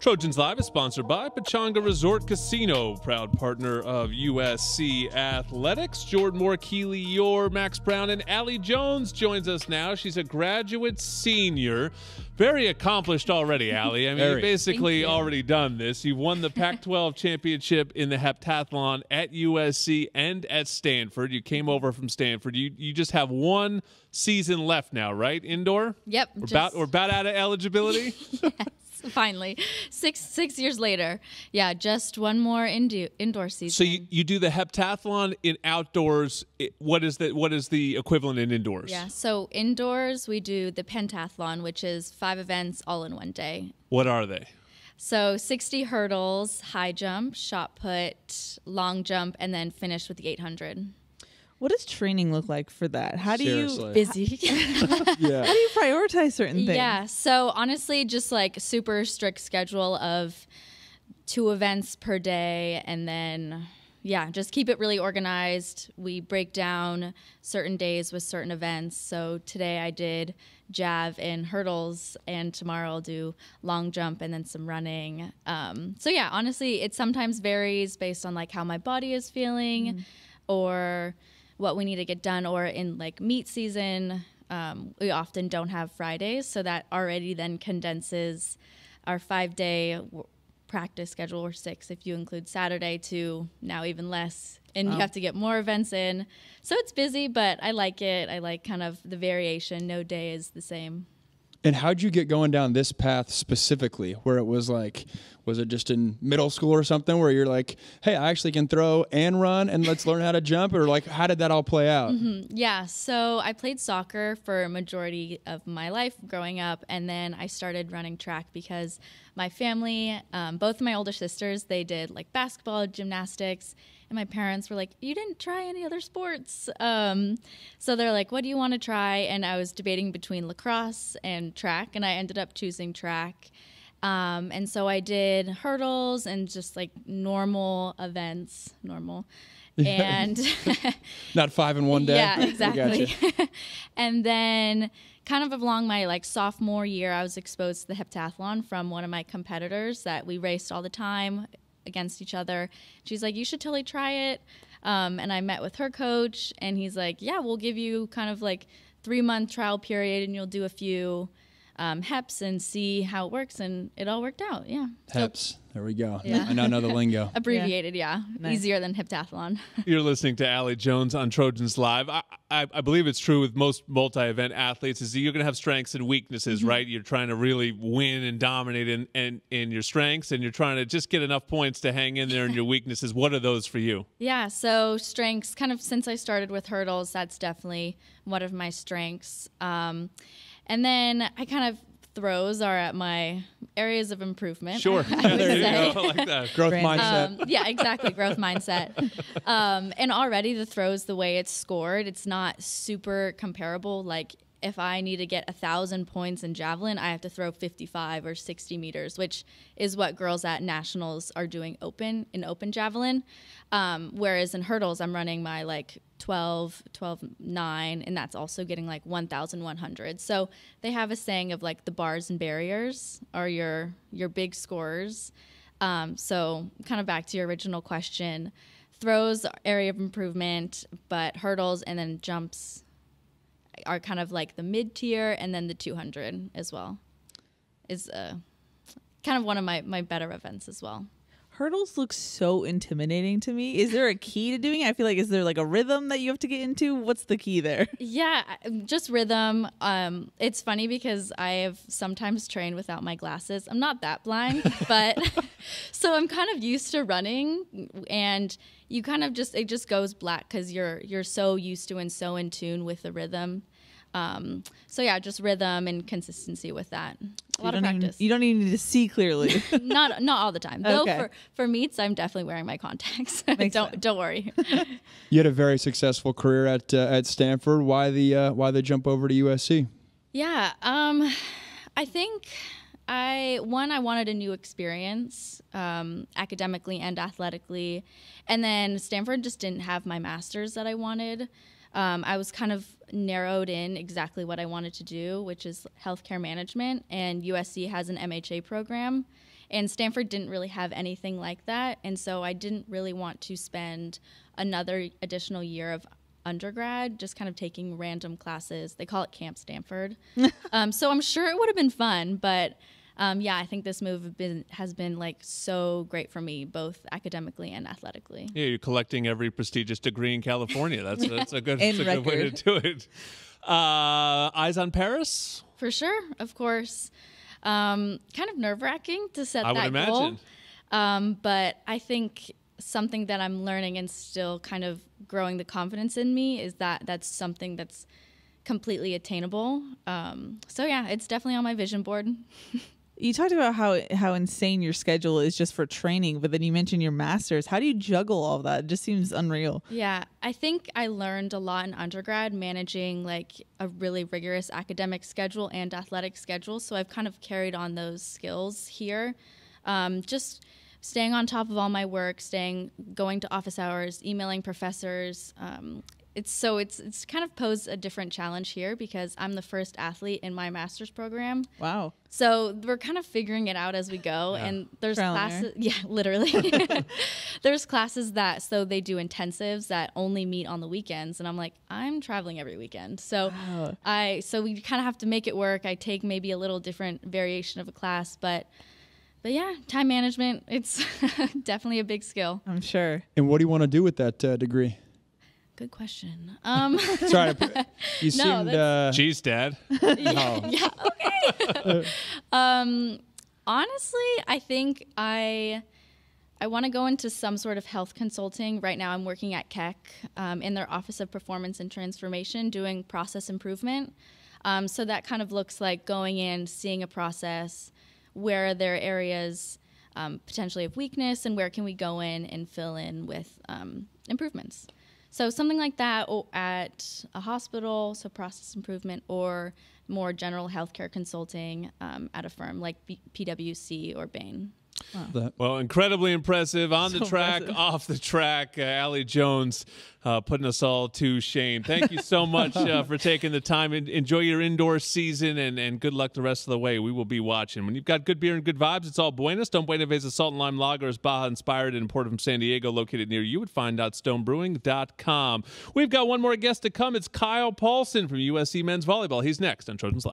Trojans Live is sponsored by Pechanga Resort Casino, proud partner of USC Athletics. Jordan Moore, Keely Yore, Max Brown, and Allie Jones joins us now. She's a graduate senior. Very accomplished already, Allie. I mean, you've basically already done this. You've won the Pac-12 championship in the heptathlon at USC and at Stanford. You came over from Stanford. You just have one season left now, right? Indoor? Yep. We're about out of eligibility? Yes. Finally, six years later. Yeah, just one more indoor season. So you do the heptathlon in outdoors. What is the equivalent in indoors? Yeah, so indoors we do the pentathlon, which is 5 events all in one day. What are they? So 60 hurdles, high jump, shot put, long jump, and then finish with the 800. What does training look like for that? How do you busy? Yeah. How do you prioritize certain things? Yeah. So honestly, just like super strict schedule of 2 events per day, and then just keep it really organized. We break down certain days with certain events. So today I did jav and hurdles, and tomorrow I'll do long jump and then some running. So yeah, honestly, it sometimes varies based on like how my body is feeling, or what we need to get done, or in like meet season, we often don't have Fridays, so that already then condenses our 5-day practice schedule, or 6 if you include Saturday, to now even less, and you have to get more events in. So it's busy, but I like it. I like kind of the variation. No day is the same. And how'd you get going down this path specifically, where it was like, was it just in middle school or something where you're like, hey, I actually can throw and run and let's learn how to jump? Or like, how did that all play out? Yeah, so I played soccer for a majority of my life growing up, and then I started running track because my family, both of my older sisters, they did like basketball, gymnastics, and my parents were like, you didn't try any other sports. So they're like, what do you want to try? And I was debating between lacrosse and track, and I ended up choosing track. And so I did hurdles and just like normal events, and not 5 in one day. Yeah, exactly. And then kind of along my like sophomore year, I was exposed to the heptathlon from one of my competitors that we raced all the time against each other. She's like, you should totally try it. And I met with her coach, and he's like, yeah, we'll give you kind of like 3-month trial period, and you'll do a few heps and see how it works, and it all worked out. Yeah. Heps. There we go. Yeah. I now know the lingo. Abbreviated, yeah. Nice. Easier than heptathlon. You're listening to Allie Jones on Trojans Live. I believe it's true with most multi-event athletes is that you're going to have strengths and weaknesses, right? You're trying to really win and dominate in your strengths, and you're trying to just get enough points to hang in there in your weaknesses. What are those for you? Yeah, so strengths, kind of since I started with hurdles, that's definitely one of my strengths. And then I kind of throws are at my areas of improvement. Sure. I There you say. go. I like that. Growth mindset. Yeah, exactly. Growth mindset. And already the throws, the way it's scored, it's not super comparable. Like if I need to get 1,000 points in javelin, I have to throw 55 or 60 meters, which is what girls at nationals are doing in open javelin. Whereas in hurdles, I'm running my like 12.9, and that's also getting like 1,100. So they have a saying of like the bars and barriers are your big scores. So kind of back to your original question, throws area of improvement, but hurdles and then jumps are kind of like the mid tier, and then the 200 as well is kind of one of my better events as well. Hurdles look so intimidating to me. Is there a key to doing it? I feel like, is there like a rhythm that you have to get into? What's the key there? Yeah, just rhythm. It's funny because I have sometimes trained without my glasses. I'm not that blind, but so I'm kind of used to running, and you kind of it just goes black because you're so used to and so in tune with the rhythm. So yeah, just rhythm and consistency with that. A lot of practice. You don't even need to see clearly. Not all the time. Okay. Though for meets, I'm definitely wearing my contacts. Don't worry. You had a very successful career at Stanford. Why the jump over to USC? Yeah, I think I wanted a new experience, academically and athletically, and then Stanford just didn't have my master's that I wanted. I was kind of narrowed in exactly what I wanted to do, which is healthcare management, and USC has an MHA program, And Stanford didn't really have anything like that. And so I didn't really want to spend another additional year of undergrad just kind of taking random classes. They call it Camp Stanford. So I'm sure it would have been fun, but yeah, I think this move has been like so great for me, both academically and athletically. Yeah, you're collecting every prestigious degree in California. That's a good way to do it. Eyes on Paris? For sure, of course. Kind of nerve-wracking to set that goal. I would imagine. But I think something that I'm learning and still kind of growing the confidence in me is that that's something that's completely attainable. So yeah, it's definitely on my vision board. You talked about how insane your schedule is just for training, but then you mentioned your master's. How do you juggle all that? It just seems unreal. Yeah, I think I learned a lot in undergrad managing like a really rigorous academic schedule and athletic schedule. So I've kind of carried on those skills here. Just staying on top of all my work, going to office hours, emailing professors. It's kind of posed a different challenge here because I'm the first athlete in my master's program. Wow. So we're kind of figuring it out as we go. Yeah. And there's classes, yeah, literally. There's classes so they do intensives that only meet on the weekends. And I'm like, I'm traveling every weekend. So wow. So we kind of have to make it work. I take maybe a little different variation of a class, but yeah, time management, it's definitely a big skill. I'm sure. And what do you want to do with that degree? Good question. Sorry, you seemed... Geez, Dad. Yeah, okay. Honestly, I think I want to go into some sort of health consulting. Right now I'm working at Keck in their Office of Performance and Transformation doing process improvement. So that kind of looks like going in, seeing a process, where are there areas potentially of weakness, and where can we go in and fill in with improvements. So something like that at a hospital, so process improvement, or more general healthcare consulting at a firm like PwC or Bain. Wow. Well, incredibly impressive on the track, impressive. off the track. Allie Jones putting us all to shame. Thank you so much for taking the time. Enjoy your indoor season and good luck the rest of the way. We will be watching. When you've got good beer and good vibes, it's all Buenas. Don Buena Vesa Salt and Lime Lager is Baja inspired and imported from San Diego, located near you at find.stonebrewing.com. We've got one more guest to come. It's Kyle Paulson from USC Men's Volleyball. He's next on Trojans Live.